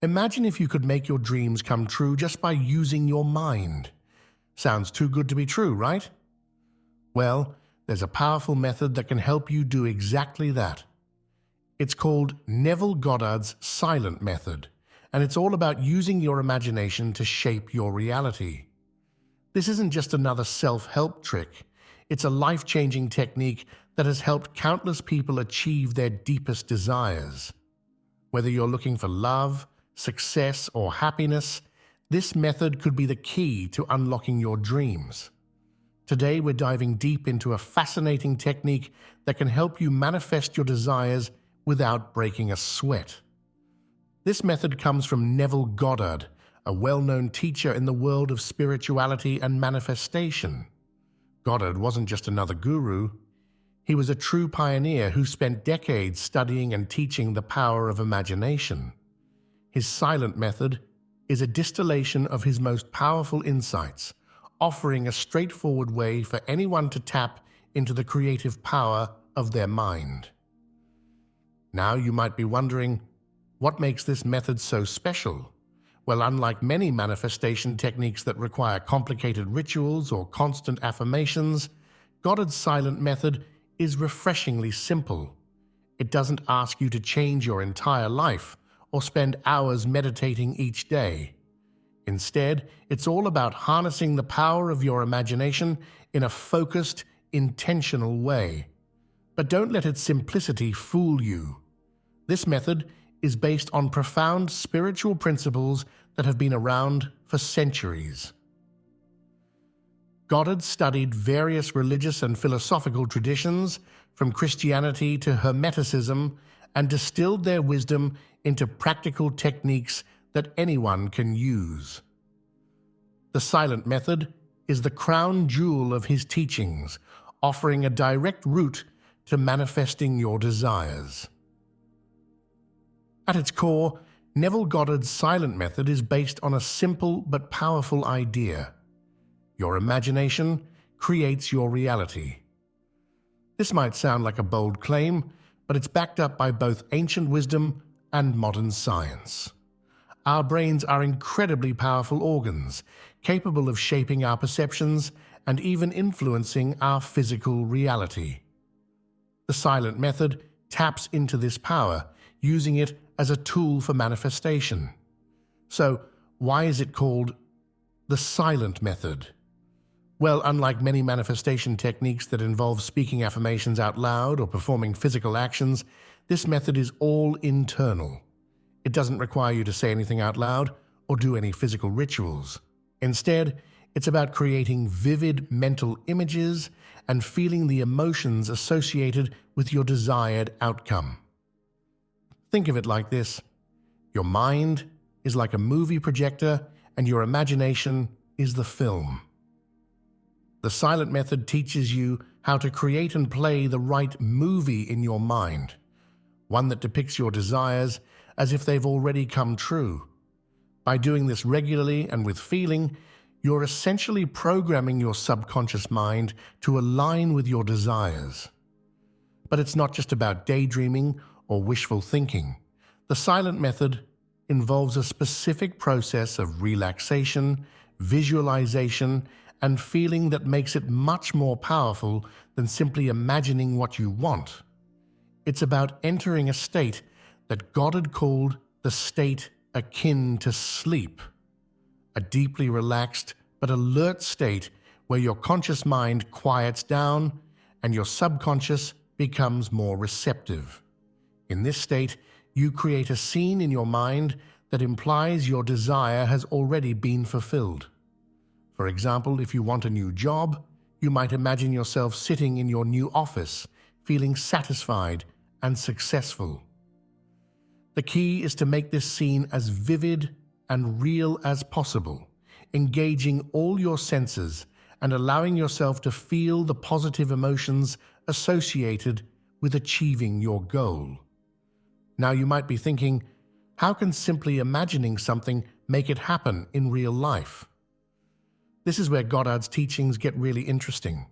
Imagine if you could make your dreams come true just by using your mind. Sounds too good to be true, right? Well, there's a powerful method that can help you do exactly that. It's called Neville Goddard's silent method, and it's all about using your imagination to shape your reality. This isn't just another self-help trick. It's a life-changing technique that has helped countless people achieve their deepest desires. Whether you're looking for love, success, or happiness, this method could be the key to unlocking your dreams. Today, we're diving deep into a fascinating technique that can help you manifest your desires without breaking a sweat. This method comes from Neville Goddard, a well-known teacher in the world of spirituality and manifestation. Goddard wasn't just another guru. He was a true pioneer who spent decades studying and teaching the power of imagination. His silent method is a distillation of his most powerful insights, offering a straightforward way for anyone to tap into the creative power of their mind. Now you might be wondering, what makes this method so special? Well, unlike many manifestation techniques that require complicated rituals or constant affirmations, Goddard's silent method is refreshingly simple. It doesn't ask you to change your entire life or spend hours meditating each day. Instead, it's all about harnessing the power of your imagination in a focused, intentional way. But don't let its simplicity fool you. This method is based on profound spiritual principles that have been around for centuries. Goddard studied various religious and philosophical traditions, from Christianity to Hermeticism, and distilled their wisdom into practical techniques that anyone can use. The silent method is the crown jewel of his teachings, offering a direct route to manifesting your desires. At its core, Neville Goddard's silent method is based on a simple but powerful idea. Your imagination creates your reality. This might sound like a bold claim, but it's backed up by both ancient wisdom and modern science. Our brains are incredibly powerful organs, capable of shaping our perceptions and even influencing our physical reality. The silent method taps into this power, using it as a tool for manifestation. So, why is it called the silent method? Well, unlike many manifestation techniques that involve speaking affirmations out loud or performing physical actions, this method is all internal. It doesn't require you to say anything out loud or do any physical rituals. Instead, it's about creating vivid mental images and feeling the emotions associated with your desired outcome. Think of it like this. Your mind is like a movie projector and your imagination is the film. The silent method teaches you how to create and play the right movie in your mind, one that depicts your desires as if they've already come true. By doing this regularly and with feeling, you're essentially programming your subconscious mind to align with your desires. But it's not just about daydreaming or wishful thinking. The silent method involves a specific process of relaxation, visualization, and feeling that makes it much more powerful than simply imagining what you want. It's about entering a state that Goddard called the state akin to sleep, a deeply relaxed but alert state where your conscious mind quiets down and your subconscious becomes more receptive. In this state, you create a scene in your mind that implies your desire has already been fulfilled. For example, if you want a new job, you might imagine yourself sitting in your new office, feeling satisfied and successful. The key is to make this scene as vivid and real as possible, engaging all your senses and allowing yourself to feel the positive emotions associated with achieving your goal. Now you might be thinking, how can simply imagining something make it happen in real life? This is where Goddard's teachings get really interesting.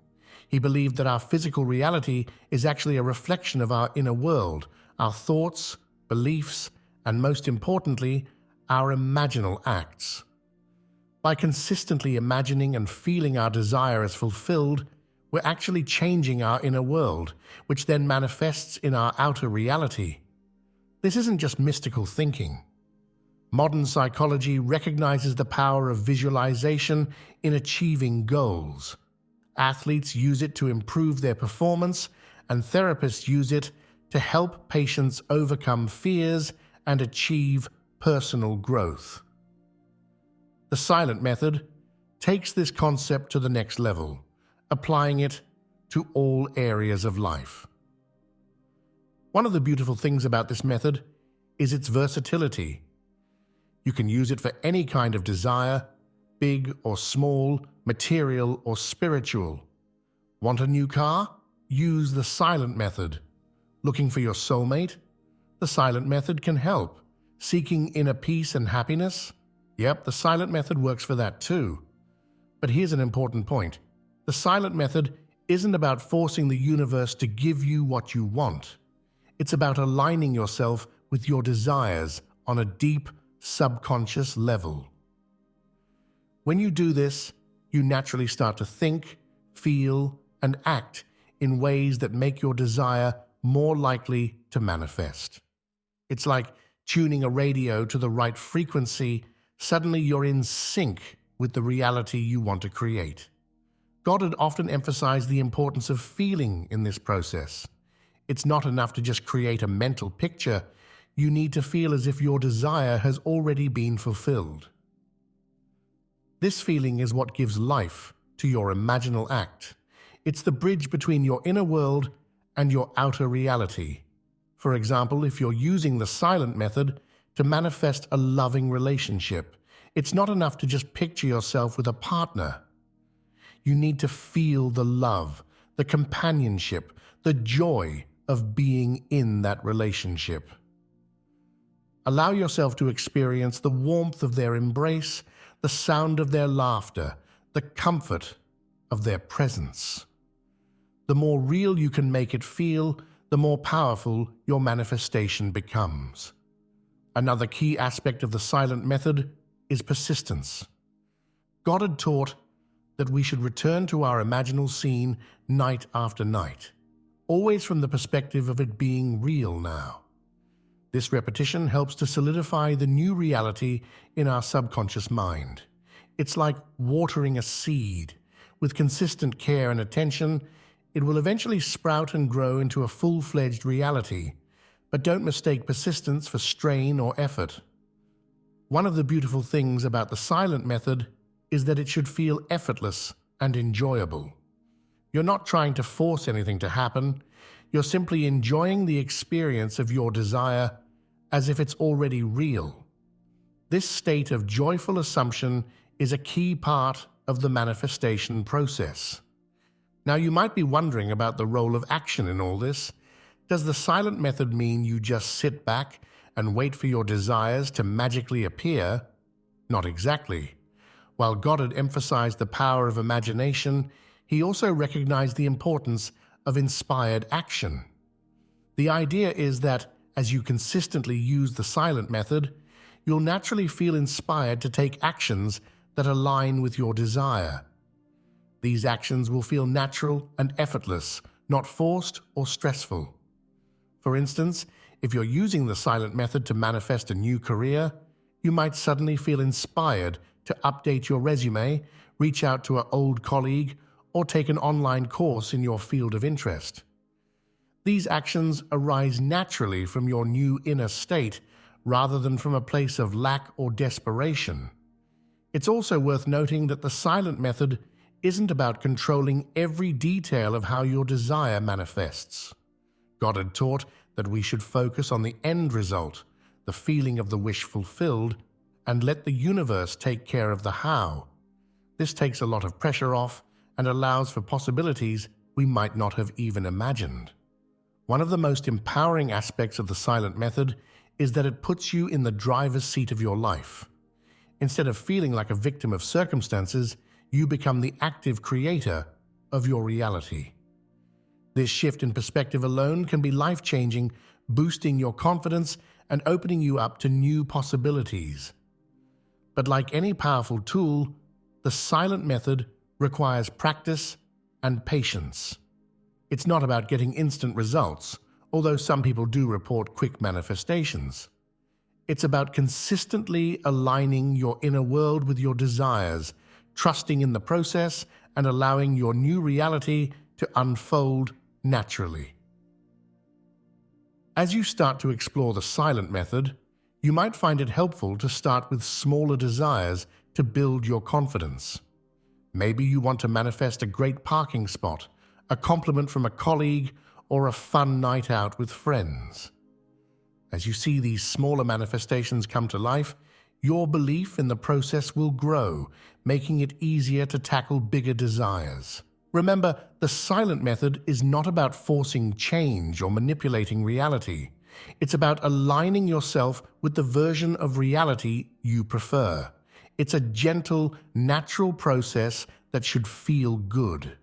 He believed that our physical reality is actually a reflection of our inner world, our thoughts, beliefs, and most importantly, our imaginal acts. By consistently imagining and feeling our desire as fulfilled, we're actually changing our inner world, which then manifests in our outer reality. This isn't just mystical thinking. Modern psychology recognizes the power of visualization in achieving goals. Athletes use it to improve their performance, and therapists use it to help patients overcome fears and achieve personal growth. The silent method takes this concept to the next level, applying it to all areas of life. One of the beautiful things about this method is its versatility. You can use it for any kind of desire, big or small, material or spiritual. Want a new car? Use the silent method. Looking for your soulmate? The silent method can help. Seeking inner peace and happiness? Yep, the silent method works for that too. But here's an important point. The silent method isn't about forcing the universe to give you what you want. It's about aligning yourself with your desires on a deep, subconscious level. When you do this, you naturally start to think, feel, and act in ways that make your desire more likely to manifest. It's like tuning a radio to the right frequency. Suddenly you're in sync with the reality you want to create. Goddard often emphasized the importance of feeling in this process. It's not enough to just create a mental picture. You need to feel as if your desire has already been fulfilled. This feeling is what gives life to your imaginal act. It's the bridge between your inner world and your outer reality. For example, if you're using the silent method to manifest a loving relationship, it's not enough to just picture yourself with a partner. You need to feel the love, the companionship, the joy of being in that relationship. Allow yourself to experience the warmth of their embrace, the sound of their laughter, the comfort of their presence. The more real you can make it feel, the more powerful your manifestation becomes. Another key aspect of the silent method is persistence. Goddard taught that we should return to our imaginal scene night after night, always from the perspective of it being real now. This repetition helps to solidify the new reality in our subconscious mind. It's like watering a seed. With consistent care and attention, it will eventually sprout and grow into a full-fledged reality. But don't mistake persistence for strain or effort. One of the beautiful things about the silent method is that it should feel effortless and enjoyable. You're not trying to force anything to happen. You're simply enjoying the experience of your desire as if it's already real. This state of joyful assumption is a key part of the manifestation process. Now, you might be wondering about the role of action in all this. Does the silent method mean you just sit back and wait for your desires to magically appear? Not exactly. While Goddard emphasized the power of imagination, he also recognized the importance of inspired action. The idea is that as you consistently use the silent method, you'll naturally feel inspired to take actions that align with your desire. These actions will feel natural and effortless, not forced or stressful. For instance, if you're using the silent method to manifest a new career, you might suddenly feel inspired to update your resume, reach out to an old colleague, or take an online course in your field of interest. These actions arise naturally from your new inner state rather than from a place of lack or desperation. It's also worth noting that the silent method isn't about controlling every detail of how your desire manifests. Goddard taught that we should focus on the end result, the feeling of the wish fulfilled, and let the universe take care of the how. This takes a lot of pressure off and allows for possibilities we might not have even imagined. One of the most empowering aspects of the silent method is that it puts you in the driver's seat of your life. Instead of feeling like a victim of circumstances, you become the active creator of your reality. This shift in perspective alone can be life-changing, boosting your confidence and opening you up to new possibilities. But like any powerful tool, the silent method requires practice and patience. It's not about getting instant results, although some people do report quick manifestations. It's about consistently aligning your inner world with your desires, trusting in the process, and allowing your new reality to unfold naturally. As you start to explore the silent method, you might find it helpful to start with smaller desires to build your confidence. Maybe you want to manifest a great parking spot, a compliment from a colleague, or a fun night out with friends. As you see these smaller manifestations come to life, your belief in the process will grow, making it easier to tackle bigger desires. Remember, the silent method is not about forcing change or manipulating reality. It's about aligning yourself with the version of reality you prefer. It's a gentle, natural process that should feel good.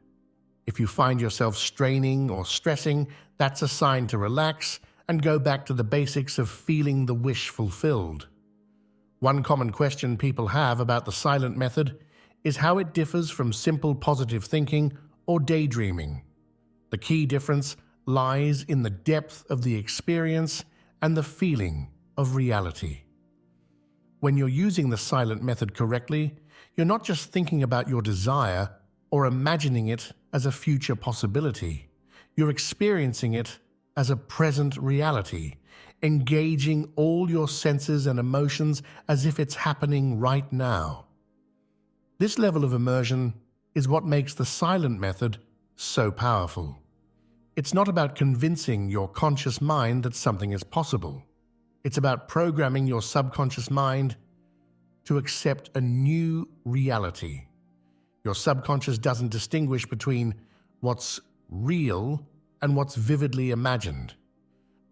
If you find yourself straining or stressing, that's a sign to relax and go back to the basics of feeling the wish fulfilled. One common question people have about the silent method is how it differs from simple positive thinking or daydreaming. The key difference lies in the depth of the experience and the feeling of reality. When you're using the silent method correctly, you're not just thinking about your desire or imagining it as a future possibility. You're experiencing it as a present reality, engaging all your senses and emotions as if it's happening right now. This level of immersion is what makes the silent method so powerful. It's not about convincing your conscious mind that something is possible. It's about programming your subconscious mind to accept a new reality. Your subconscious doesn't distinguish between what's real and what's vividly imagined.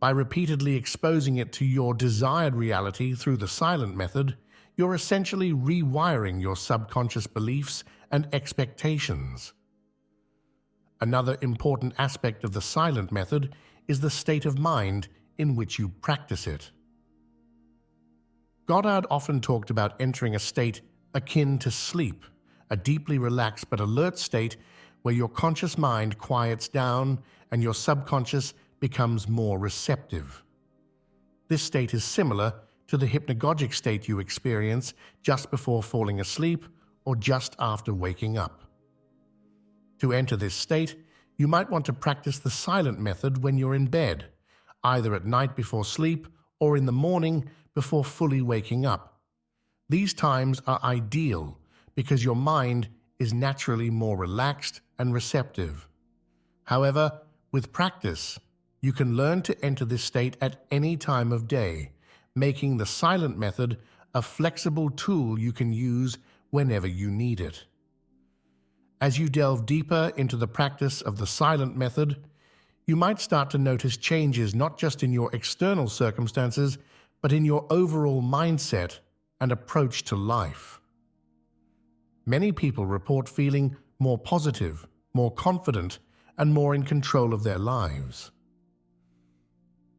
By repeatedly exposing it to your desired reality through the silent method, you're essentially rewiring your subconscious beliefs and expectations. Another important aspect of the silent method is the state of mind in which you practice it. Goddard often talked about entering a state akin to sleep, a deeply relaxed but alert state where your conscious mind quiets down and your subconscious becomes more receptive. This state is similar to the hypnagogic state you experience just before falling asleep or just after waking up. To enter this state, you might want to practice the silent method when you're in bed, either at night before sleep or in the morning before fully waking up. These times are ideal because your mind is naturally more relaxed and receptive. However, with practice, you can learn to enter this state at any time of day, making the silent method a flexible tool you can use whenever you need it. As you delve deeper into the practice of the silent method, you might start to notice changes not just in your external circumstances, but in your overall mindset and approach to life. Many people report feeling more positive, more confident, and more in control of their lives.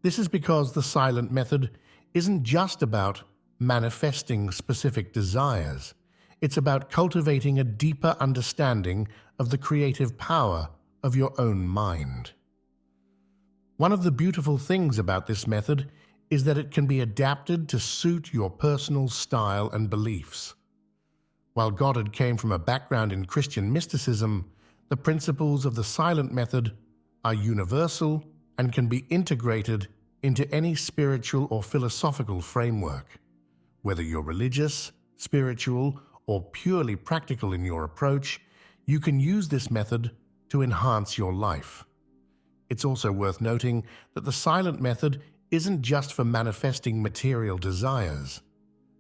This is because the silent method isn't just about manifesting specific desires. It's about cultivating a deeper understanding of the creative power of your own mind. One of the beautiful things about this method is that it can be adapted to suit your personal style and beliefs. While Goddard came from a background in Christian mysticism, the principles of the silent method are universal and can be integrated into any spiritual or philosophical framework. Whether you're religious, spiritual, or purely practical in your approach, you can use this method to enhance your life. It's also worth noting that the silent method isn't just for manifesting material desires.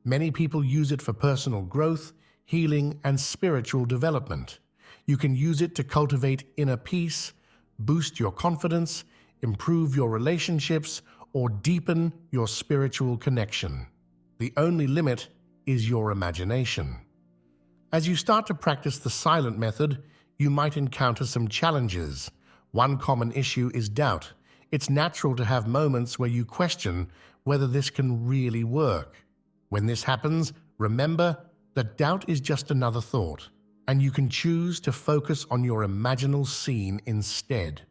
Many people use it for personal growth, healing, and spiritual development. You can use it to cultivate inner peace, boost your confidence, improve your relationships, or deepen your spiritual connection. The only limit is your imagination. As you start to practice the silent method, you might encounter some challenges. One common issue is doubt. It's natural to have moments where you question whether this can really work. When this happens, remember that doubt is just another thought, and you can choose to focus on your imaginal scene instead.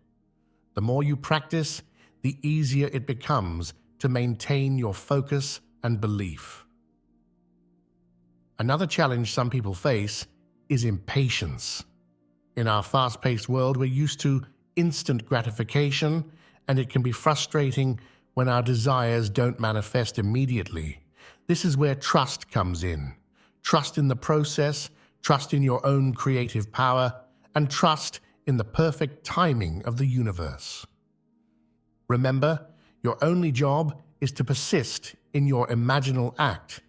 The more you practice, the easier it becomes to maintain your focus and belief. Another challenge some people face is impatience. In our fast-paced world, we're used to instant gratification, and it can be frustrating when our desires don't manifest immediately. This is where trust comes in. Trust in the process, trust in your own creative power, and trust in the perfect timing of the universe. Remember, your only job is to persist in your imaginal act.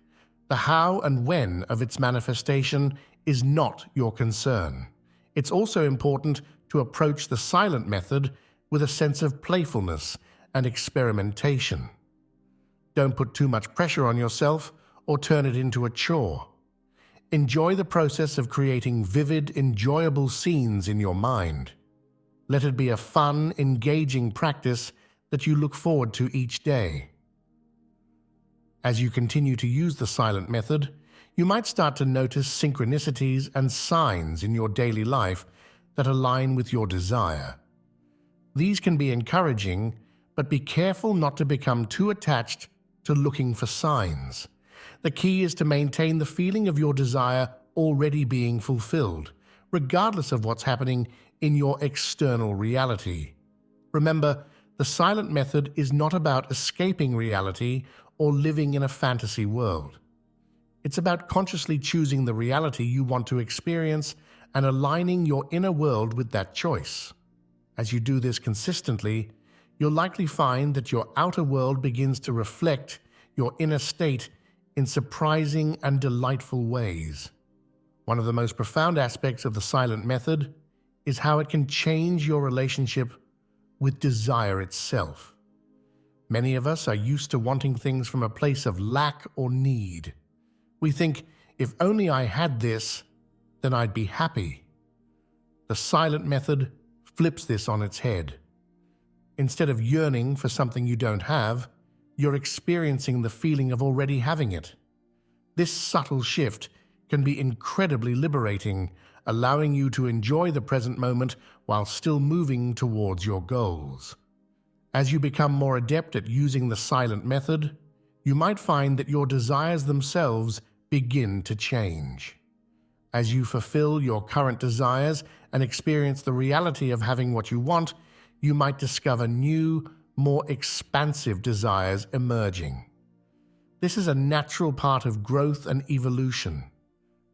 The how and when of its manifestation is not your concern. It's also important to approach the silent method with a sense of playfulness and experimentation. Don't put too much pressure on yourself or turn it into a chore. Enjoy the process of creating vivid, enjoyable scenes in your mind. Let it be a fun, engaging practice that you look forward to each day. As you continue to use the silent method, you might start to notice synchronicities and signs in your daily life that align with your desire. These can be encouraging, but be careful not to become too attached to looking for signs. The key is to maintain the feeling of your desire already being fulfilled, regardless of what's happening in your external reality. Remember, the silent method is not about escaping reality or living in a fantasy world. It's about consciously choosing the reality you want to experience and aligning your inner world with that choice. As you do this consistently, you'll likely find that your outer world begins to reflect your inner state in surprising and delightful ways. One of the most profound aspects of the silent method is how it can change your relationship with desire itself. Many of us are used to wanting things from a place of lack or need. We think, if only I had this, then I'd be happy. The silent method flips this on its head. Instead of yearning for something you don't have, you're experiencing the feeling of already having it. This subtle shift can be incredibly liberating, allowing you to enjoy the present moment while still moving towards your goals. As you become more adept at using the silent method, you might find that your desires themselves begin to change. As you fulfill your current desires and experience the reality of having what you want, you might discover new, more expansive desires emerging. This is a natural part of growth and evolution.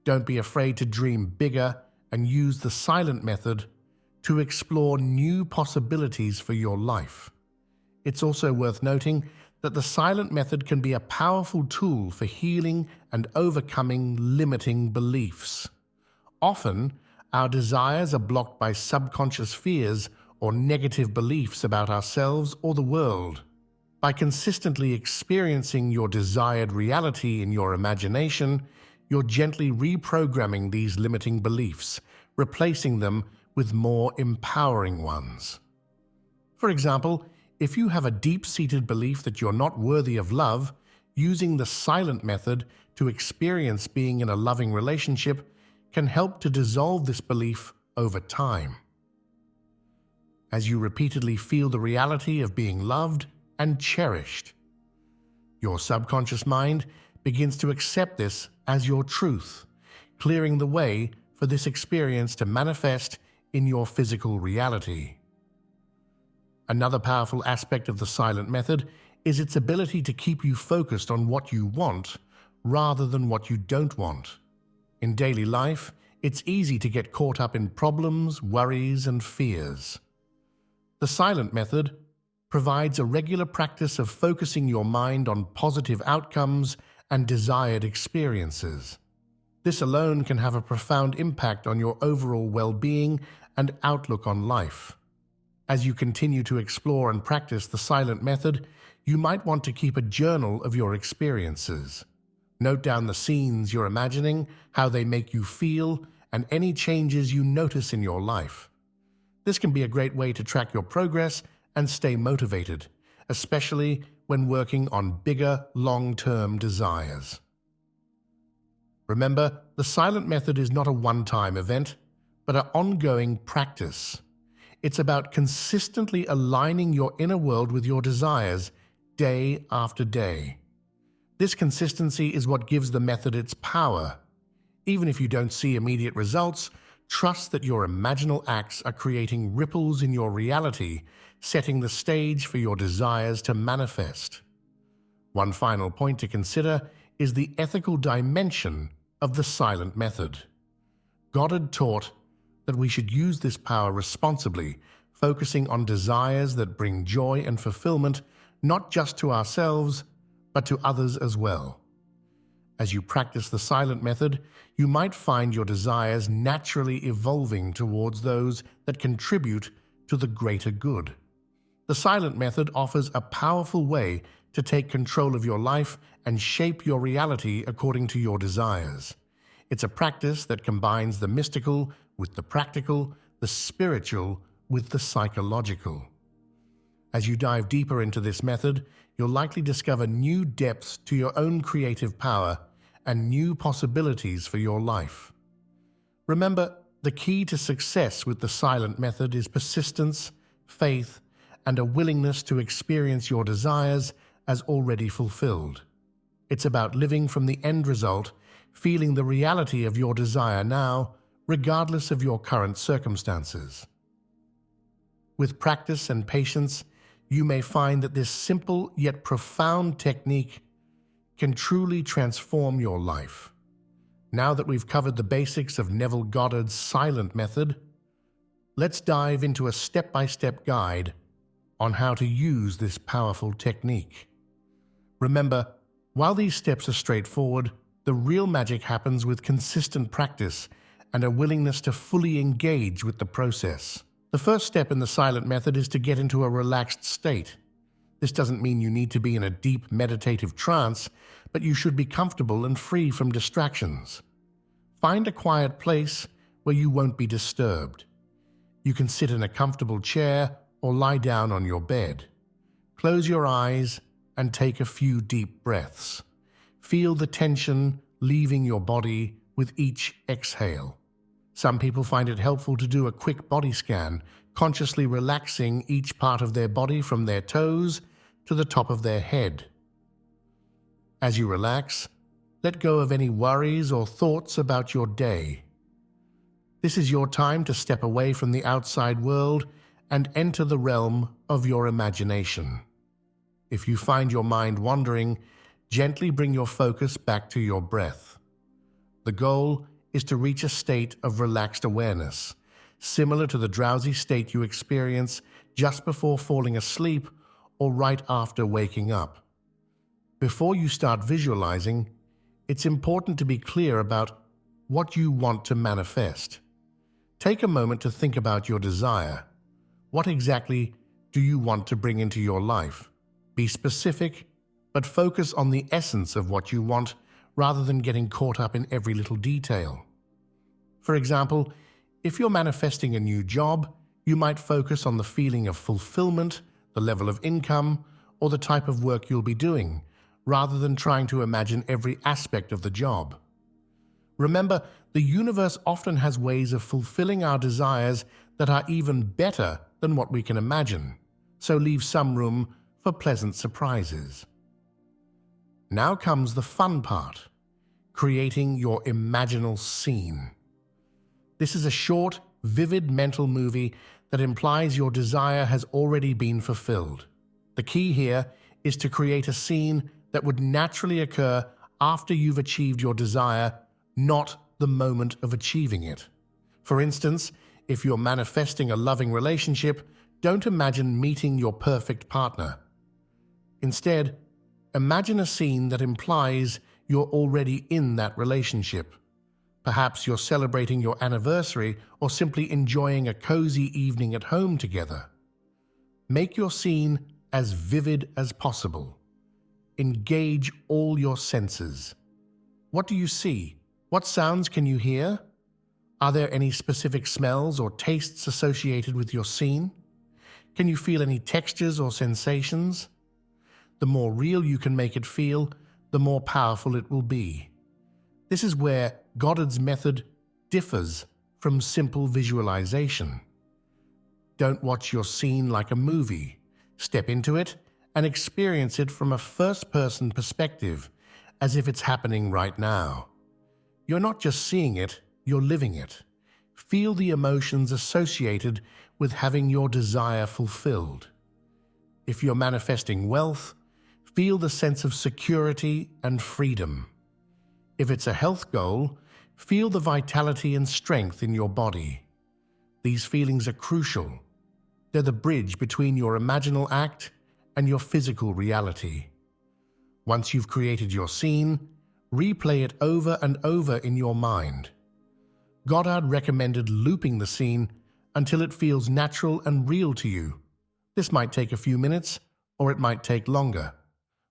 Don't be afraid to dream bigger and use the silent method to explore new possibilities for your life. It's also worth noting that the silent method can be a powerful tool for healing and overcoming limiting beliefs. Often, our desires are blocked by subconscious fears or negative beliefs about ourselves or the world. By consistently experiencing your desired reality in your imagination, you're gently reprogramming these limiting beliefs, replacing them with more empowering ones. For example, if you have a deep-seated belief that you're not worthy of love, using the silent method to experience being in a loving relationship can help to dissolve this belief over time. As you repeatedly feel the reality of being loved and cherished, your subconscious mind begins to accept this as your truth, clearing the way for this experience to manifest in your physical reality. Another powerful aspect of the silent method is its ability to keep you focused on what you want rather than what you don't want. In daily life, it's easy to get caught up in problems, worries, and fears. The silent method provides a regular practice of focusing your mind on positive outcomes and desired experiences. This alone can have a profound impact on your overall well-being and outlook on life. As you continue to explore and practice the silent method, you might want to keep a journal of your experiences. Note down the scenes you're imagining, how they make you feel, and any changes you notice in your life. This can be a great way to track your progress and stay motivated, especially when working on bigger, long-term desires. Remember, the silent method is not a one-time event, but an ongoing practice. It's about consistently aligning your inner world with your desires day after day. This consistency is what gives the method its power. Even if you don't see immediate results, trust that your imaginal acts are creating ripples in your reality, setting the stage for your desires to manifest. One final point to consider is the ethical dimension of the silent method. Goddard taught that we should use this power responsibly, focusing on desires that bring joy and fulfillment not just to ourselves, but to others as well. As you practice the silent method, you might find your desires naturally evolving towards those that contribute to the greater good. The silent method offers a powerful way to take control of your life and shape your reality according to your desires. It's a practice that combines the mystical with the practical, the spiritual with the psychological. As you dive deeper into this method, you'll likely discover new depths to your own creative power and new possibilities for your life. Remember, the key to success with the silent method is persistence, faith, and a willingness to experience your desires as already fulfilled. It's about living from the end result, feeling the reality of your desire now, regardless of your current circumstances. With practice and patience, you may find that this simple yet profound technique can truly transform your life. Now that we've covered the basics of Neville Goddard's silent method, let's dive into a step-by-step guide on how to use this powerful technique. Remember, while these steps are straightforward, the real magic happens with consistent practice and a willingness to fully engage with the process. The first step in the silent method is to get into a relaxed state. This doesn't mean you need to be in a deep meditative trance, but you should be comfortable and free from distractions. Find a quiet place where you won't be disturbed. You can sit in a comfortable chair or lie down on your bed. Close your eyes and take a few deep breaths. Feel the tension leaving your body with each exhale. Some people find it helpful to do a quick body scan, consciously relaxing each part of their body from their toes to the top of their head. As you relax, let go of any worries or thoughts about your day. This is your time to step away from the outside world and enter the realm of your imagination. If you find your mind wandering, gently bring your focus back to your breath. The goal is to reach a state of relaxed awareness, similar to the drowsy state you experience just before falling asleep or right after waking up. Before you start visualizing, it's important to be clear about what you want to manifest. Take a moment to think about your desire. What exactly do you want to bring into your life? Be specific, but focus on the essence of what you want rather than getting caught up in every little detail. For example, if you're manifesting a new job, you might focus on the feeling of fulfillment, the level of income, or the type of work you'll be doing, rather than trying to imagine every aspect of the job. Remember, the universe often has ways of fulfilling our desires that are even better than what we can imagine, so leave some room for pleasant surprises. Now comes the fun part, creating your imaginal scene. This is a short, vivid mental movie that implies your desire has already been fulfilled. The key here is to create a scene that would naturally occur after you've achieved your desire, not the moment of achieving it. For instance, if you're manifesting a loving relationship, don't imagine meeting your perfect partner. Instead, imagine a scene that implies you're already in that relationship. Perhaps you're celebrating your anniversary or simply enjoying a cozy evening at home together. Make your scene as vivid as possible. Engage all your senses. What do you see? What sounds can you hear? Are there any specific smells or tastes associated with your scene? Can you feel any textures or sensations? The more real you can make it feel, the more powerful it will be. This is where Goddard's method differs from simple visualization. Don't watch your scene like a movie. Step into it and experience it from a first-person perspective, as if it's happening right now. You're not just seeing it, you're living it. Feel the emotions associated with having your desire fulfilled. If you're manifesting wealth, feel the sense of security and freedom. If it's a health goal, feel the vitality and strength in your body. These feelings are crucial. They're the bridge between your imaginal act and your physical reality. Once you've created your scene, replay it over and over in your mind. Goddard recommended looping the scene until it feels natural and real to you. This might take a few minutes, or it might take longer.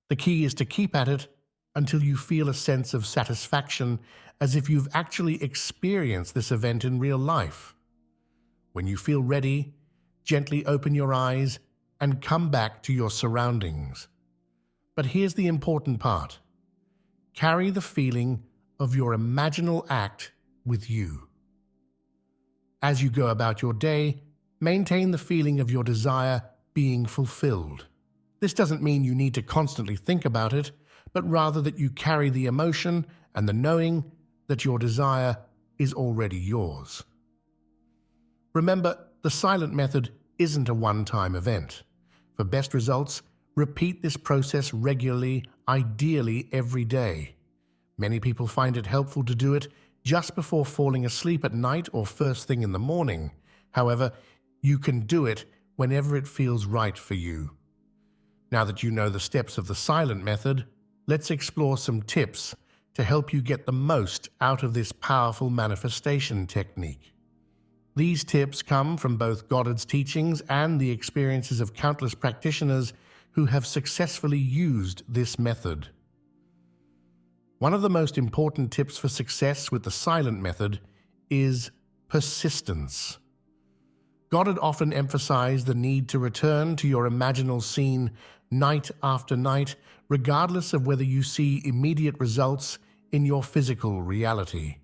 The key is to keep at it until you feel a sense of satisfaction, as if you've actually experienced this event in real life. When you feel ready, gently open your eyes and come back to your surroundings. But here's the important part. Carry the feeling of your imaginal act with you. As you go about your day, maintain the feeling of your desire being fulfilled. This doesn't mean you need to constantly think about it, but rather that you carry the emotion and the knowing that your desire is already yours. Remember, the silent method isn't a one-time event. For best results, repeat this process regularly, ideally every day. Many people find it helpful to do it just before falling asleep at night or first thing in the morning. However, you can do it whenever it feels right for you. Now that you know the steps of the silent method, let's explore some tips to help you get the most out of this powerful manifestation technique. These tips come from both Goddard's teachings and the experiences of countless practitioners who have successfully used this method. One of the most important tips for success with the silent method is persistence. Goddard often emphasized the need to return to your imaginal scene night after night, regardless of whether you see immediate results in your physical reality.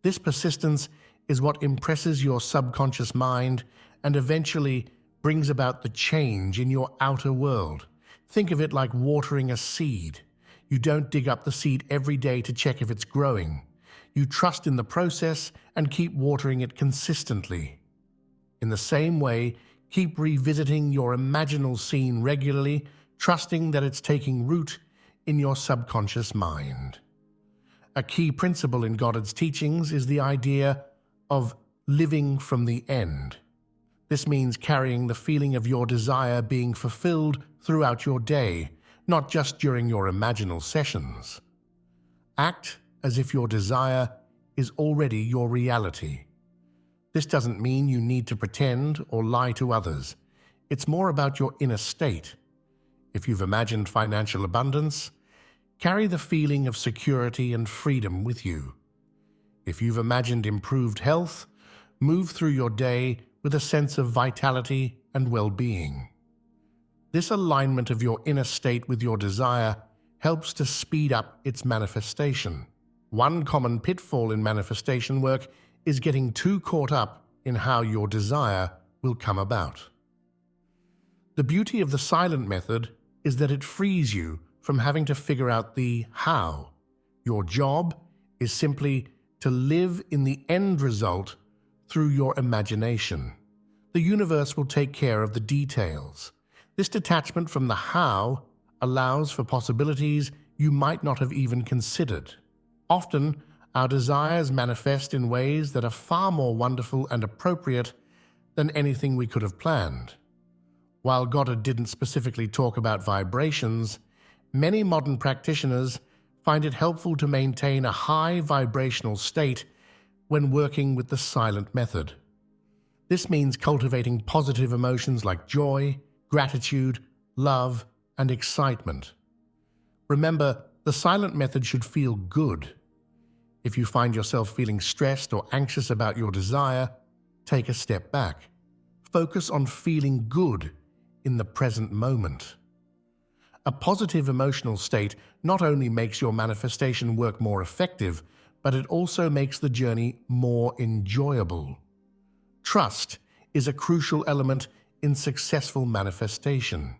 This persistence is what impresses your subconscious mind and eventually brings about the change in your outer world. Think of it like watering a seed. You don't dig up the seed every day to check if it's growing. You trust in the process and keep watering it consistently. In the same way, keep revisiting your imaginal scene regularly, trusting that it's taking root in your subconscious mind. A key principle in Goddard's teachings is the idea of living from the end. This means carrying the feeling of your desire being fulfilled throughout your day, not just during your imaginal sessions. Act as if your desire is already your reality. This doesn't mean you need to pretend or lie to others. It's more about your inner state. If you've imagined financial abundance, carry the feeling of security and freedom with you. If you've imagined improved health, move through your day with a sense of vitality and well-being. This alignment of your inner state with your desire helps to speed up its manifestation. One common pitfall in manifestation work is getting too caught up in how your desire will come about. The beauty of the silent method is that it frees you from having to figure out the how. Your job is simply to live in the end result through your imagination. The universe will take care of the details. This detachment from the how allows for possibilities you might not have even considered. Often, our desires manifest in ways that are far more wonderful and appropriate than anything we could have planned. While Goddard didn't specifically talk about vibrations, many modern practitioners find it helpful to maintain a high vibrational state when working with the silent method. This means cultivating positive emotions like joy, gratitude, love, and excitement. Remember, the silent method should feel good. If you find yourself feeling stressed or anxious about your desire, take a step back. focus on feeling good in the present moment. A positive emotional state not only makes your manifestation work more effective, but it also makes the journey more enjoyable. Trust is a crucial element in successful manifestation.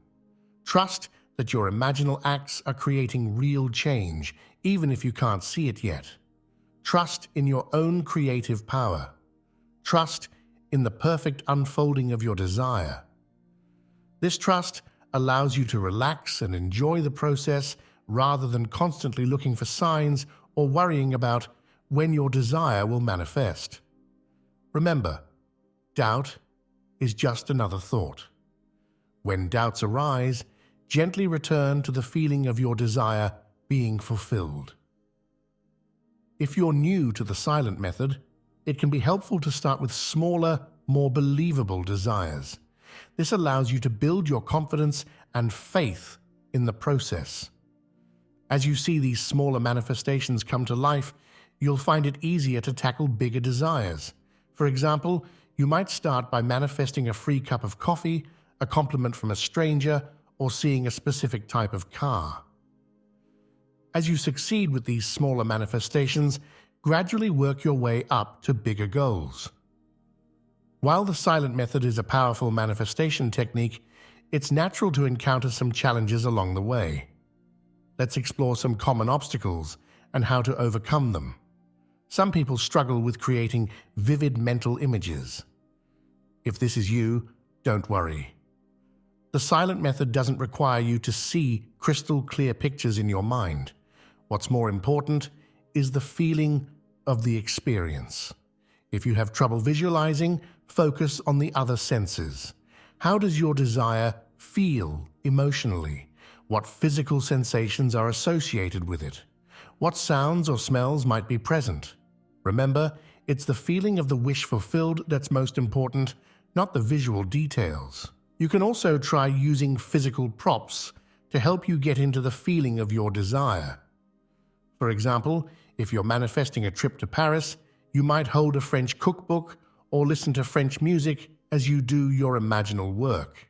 Trust that your imaginal acts are creating real change, even if you can't see it yet. Trust in your own creative power. Trust in the perfect unfolding of your desire. This trust allows you to relax and enjoy the process rather than constantly looking for signs or worrying about when your desire will manifest. Remember, doubt is just another thought. When doubts arise, gently return to the feeling of your desire being fulfilled. If you're new to the silent method, it can be helpful to start with smaller, more believable desires. This allows you to build your confidence and faith in the process. As you see these smaller manifestations come to life, you'll find it easier to tackle bigger desires. For example, you might start by manifesting a free cup of coffee, a compliment from a stranger, or seeing a specific type of car. As you succeed with these smaller manifestations, gradually work your way up to bigger goals. While the silent method is a powerful manifestation technique, it's natural to encounter some challenges along the way. Let's explore some common obstacles and how to overcome them. Some people struggle with creating vivid mental images. If this is you, don't worry. The silent method doesn't require you to see crystal clear pictures in your mind. What's more important is the feeling of the experience. If you have trouble visualizing, focus on the other senses. How does your desire feel emotionally? What physical sensations are associated with it? What sounds or smells might be present? Remember, it's the feeling of the wish fulfilled that's most important, not the visual details. You can also try using physical props to help you get into the feeling of your desire. For example, if you're manifesting a trip to Paris, you might hold a French cookbook or listen to French music as you do your imaginal work.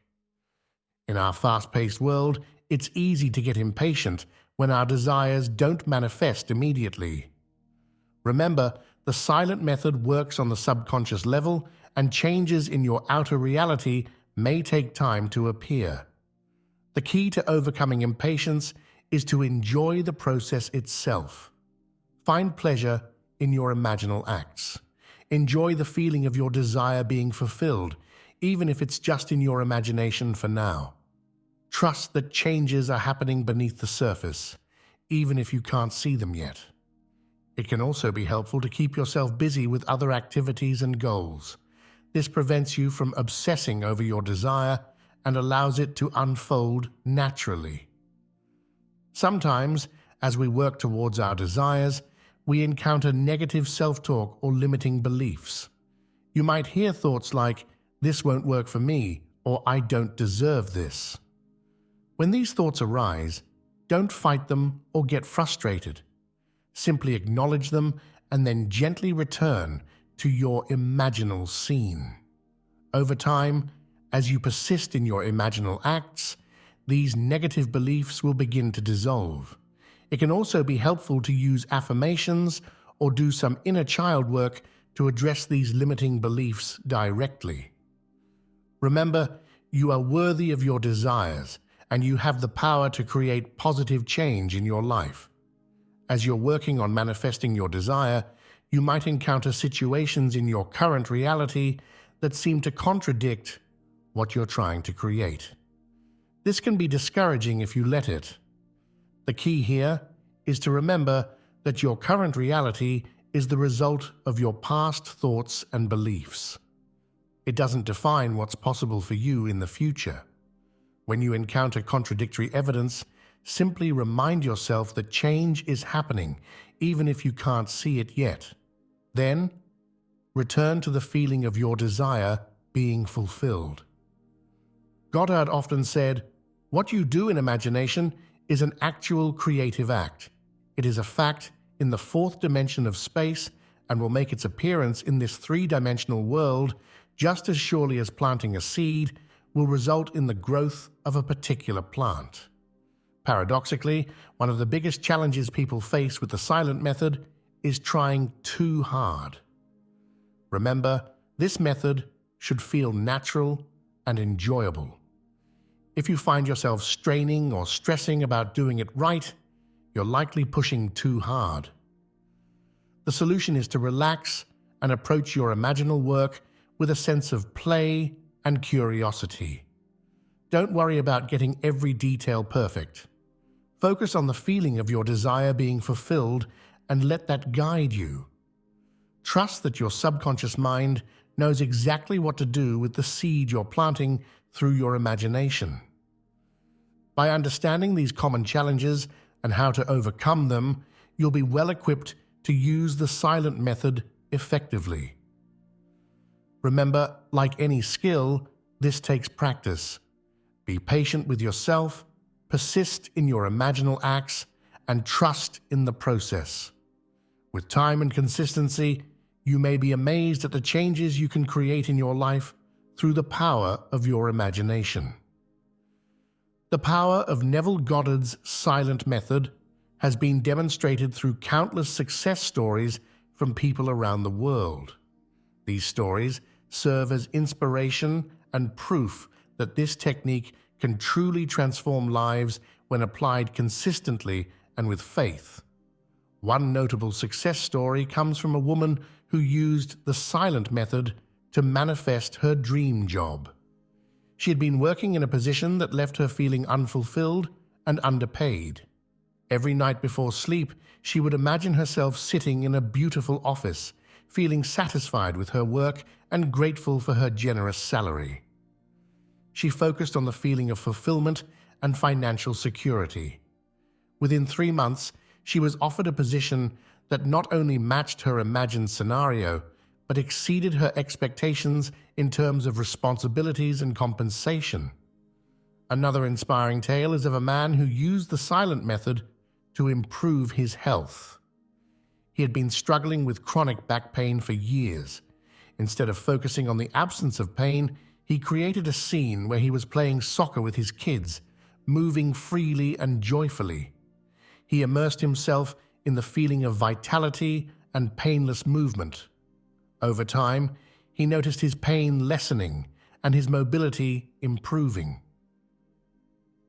In our fast-paced world, it's easy to get impatient when our desires don't manifest immediately. Remember, the silent method works on the subconscious level, and changes in your outer reality may take time to appear. The key to overcoming impatience is to enjoy the process itself. Find pleasure in your imaginal acts. Enjoy the feeling of your desire being fulfilled, even if it's just in your imagination for now. Trust that changes are happening beneath the surface, even if you can't see them yet. It can also be helpful to keep yourself busy with other activities and goals. This prevents you from obsessing over your desire and allows it to unfold naturally. Sometimes, as we work towards our desires, we encounter negative self-talk or limiting beliefs. You might hear thoughts like, "This won't work for me," or "I don't deserve this." When these thoughts arise, don't fight them or get frustrated. Simply acknowledge them and then gently return to your imaginal scene. Over time, as you persist in your imaginal acts, these negative beliefs will begin to dissolve. It can also be helpful to use affirmations or do some inner child work to address these limiting beliefs directly. Remember, you are worthy of your desires, and you have the power to create positive change in your life. As you're working on manifesting your desire, you might encounter situations in your current reality that seem to contradict what you're trying to create. This can be discouraging if you let it. The key here is to remember that your current reality is the result of your past thoughts and beliefs. It doesn't define what's possible for you in the future. When you encounter contradictory evidence, simply remind yourself that change is happening, even if you can't see it yet. Then, return to the feeling of your desire being fulfilled. Goddard often said, "What you do in imagination is an actual creative act. It is a fact in the fourth dimension of space and will make its appearance in this three-dimensional world just as surely as planting a seed will result in the growth of a particular plant. Paradoxically, one of the biggest challenges people face with the silent method is trying too hard. Remember, this method should feel natural and enjoyable. If you find yourself straining or stressing about doing it right, you're likely pushing too hard. The solution is to relax and approach your imaginal work with a sense of play and curiosity. Don't worry about getting every detail perfect. Focus on the feeling of your desire being fulfilled and let that guide you. Trust that your subconscious mind knows exactly what to do with the seed you're planting through your imagination. By understanding these common challenges and how to overcome them, you'll be well equipped to use the silent method effectively. Remember, like any skill, this takes practice. Be patient with yourself, persist in your imaginal acts, and trust in the process. With time and consistency, you may be amazed at the changes you can create in your life through the power of your imagination. The power of Neville Goddard's silent method has been demonstrated through countless success stories from people around the world. These stories serve as inspiration and proof that this technique can truly transform lives when applied consistently and with faith. One notable success story comes from a woman who used the silent method to manifest her dream job. She had been working in a position that left her feeling unfulfilled and underpaid. Every night before sleep, she would imagine herself sitting in a beautiful office, feeling satisfied with her work and grateful for her generous salary. She focused on the feeling of fulfillment and financial security. Within 3 months, she was offered a position that not only matched her imagined scenario, but exceeded her expectations in terms of responsibilities and compensation. Another inspiring tale is of a man who used the silent method to improve his health. He had been struggling with chronic back pain for years. Instead of focusing on the absence of pain, he created a scene where he was playing soccer with his kids, moving freely and joyfully. He immersed himself in the feeling of vitality and painless movement. Over time, he noticed his pain lessening and his mobility improving.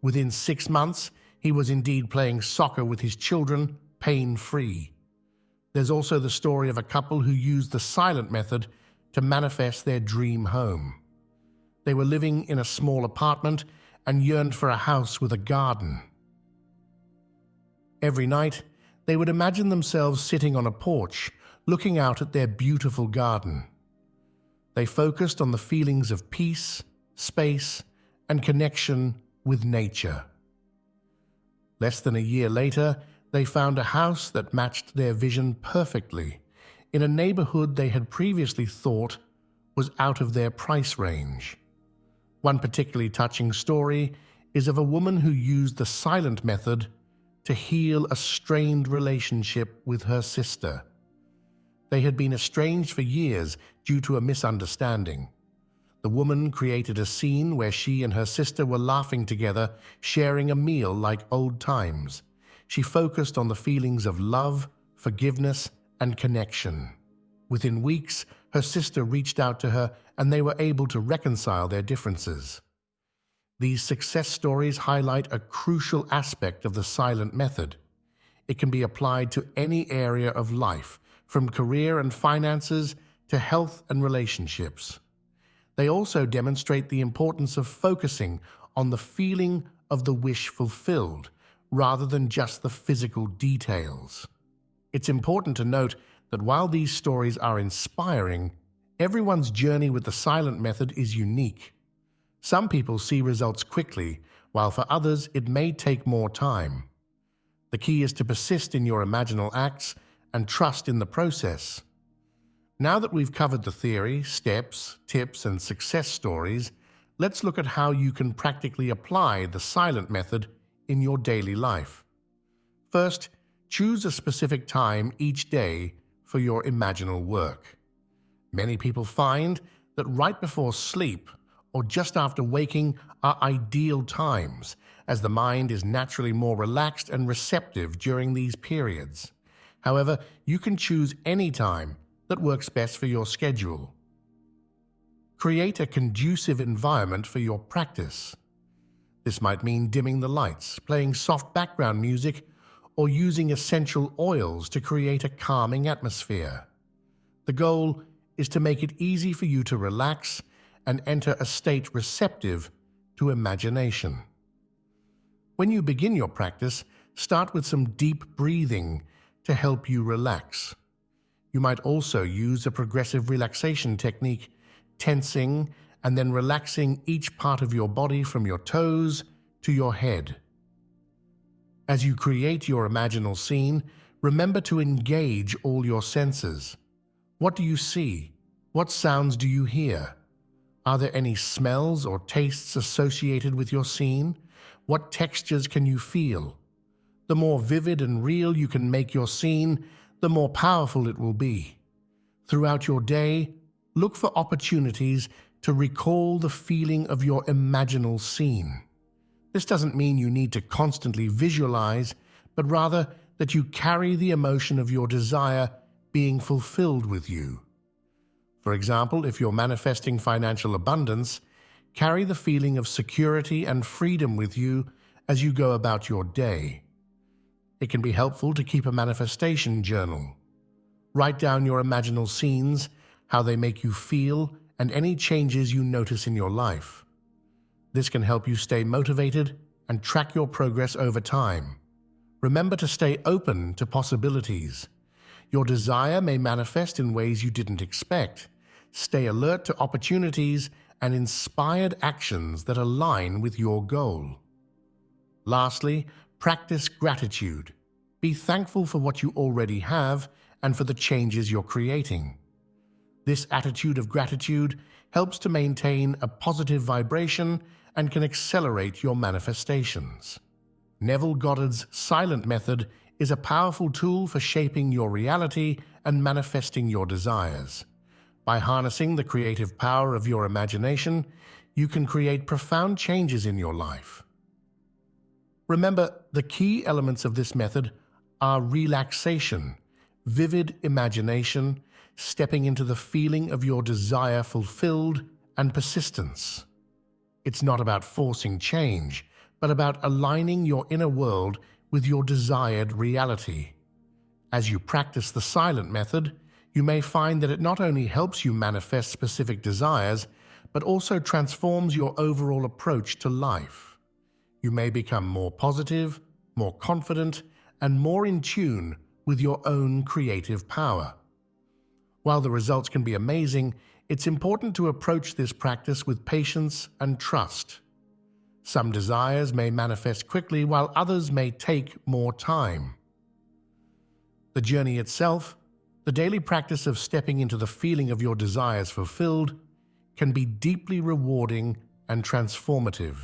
Within 6 months, he was indeed playing soccer with his children, pain-free. There's also the story of a couple who used the silent method to manifest their dream home. They were living in a small apartment and yearned for a house with a garden. Every night, they would imagine themselves sitting on a porch, looking out at their beautiful garden. They focused on the feelings of peace, space, and connection with nature. Less than a year later, they found a house that matched their vision perfectly, in a neighborhood they had previously thought was out of their price range. One particularly touching story is of a woman who used the silent method to heal a strained relationship with her sister. They had been estranged for years due to a misunderstanding. The woman created a scene where she and her sister were laughing together, sharing a meal like old times. She focused on the feelings of love, forgiveness, and connection. Within weeks, her sister reached out to her and they were able to reconcile their differences. These success stories highlight a crucial aspect of the silent method. It can be applied to any area of life, from career and finances to health and relationships. They also demonstrate the importance of focusing on the feeling of the wish fulfilled, rather than just the physical details. It's important to note that while these stories are inspiring, everyone's journey with the silent method is unique. Some people see results quickly, while for others it may take more time. The key is to persist in your imaginal acts and trust in the process. Now that we've covered the theory, steps, tips, and success stories, let's look at how you can practically apply the silent method in your daily life. First, choose a specific time each day for your imaginal work. Many people find that right before sleep or just after waking are ideal times, as the mind is naturally more relaxed and receptive during these periods. However, you can choose any time that works best for your schedule. Create a conducive environment for your practice. This might mean dimming the lights, playing soft background music, or using essential oils to create a calming atmosphere. The goal is to make it easy for you to relax and enter a state receptive to imagination. When you begin your practice, start with some deep breathing to help you relax. You might also use a progressive relaxation technique, tensing and then relaxing each part of your body from your toes to your head. As you create your imaginal scene, remember to engage all your senses. What do you see? What sounds do you hear? Are there any smells or tastes associated with your scene? What textures can you feel? The more vivid and real you can make your scene, the more powerful it will be. Throughout your day, look for opportunities to recall the feeling of your imaginal scene. This doesn't mean you need to constantly visualize, but rather that you carry the emotion of your desire being fulfilled with you. For example, if you're manifesting financial abundance, carry the feeling of security and freedom with you as you go about your day. It can be helpful to keep a manifestation journal. Write down your imaginal scenes, how they make you feel, and any changes you notice in your life. This can help you stay motivated and track your progress over time. Remember to stay open to possibilities. Your desire may manifest in ways you didn't expect. Stay alert to opportunities and inspired actions that align with your goal. Lastly, practice gratitude. Be thankful for what you already have and for the changes you're creating. This attitude of gratitude helps to maintain a positive vibration and can accelerate your manifestations. Neville Goddard's silent method is a powerful tool for shaping your reality and manifesting your desires. By harnessing the creative power of your imagination, you can create profound changes in your life. Remember, the key elements of this method are relaxation, vivid imagination, stepping into the feeling of your desire fulfilled, and persistence. It's not about forcing change, but about aligning your inner world with your desired reality. As you practice the silent method, you may find that it not only helps you manifest specific desires, but also transforms your overall approach to life. You may become more positive, more confident, and more in tune with your own creative power. While the results can be amazing, it's important to approach this practice with patience and trust. Some desires may manifest quickly, while others may take more time. The journey itself, the daily practice of stepping into the feeling of your desires fulfilled, can be deeply rewarding and transformative.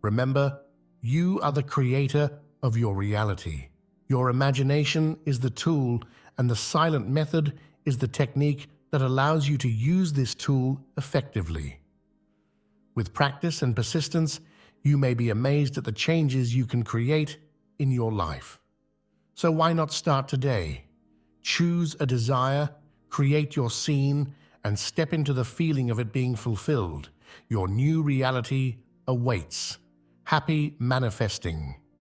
Remember, you are the creator of your reality. Your imagination is the tool, and the silent method is the technique that allows you to use this tool effectively. With practice and persistence, you may be amazed at the changes you can create in your life. So why not start today? Choose a desire, create your scene, and step into the feeling of it being fulfilled. Your new reality awaits. Happy manifesting.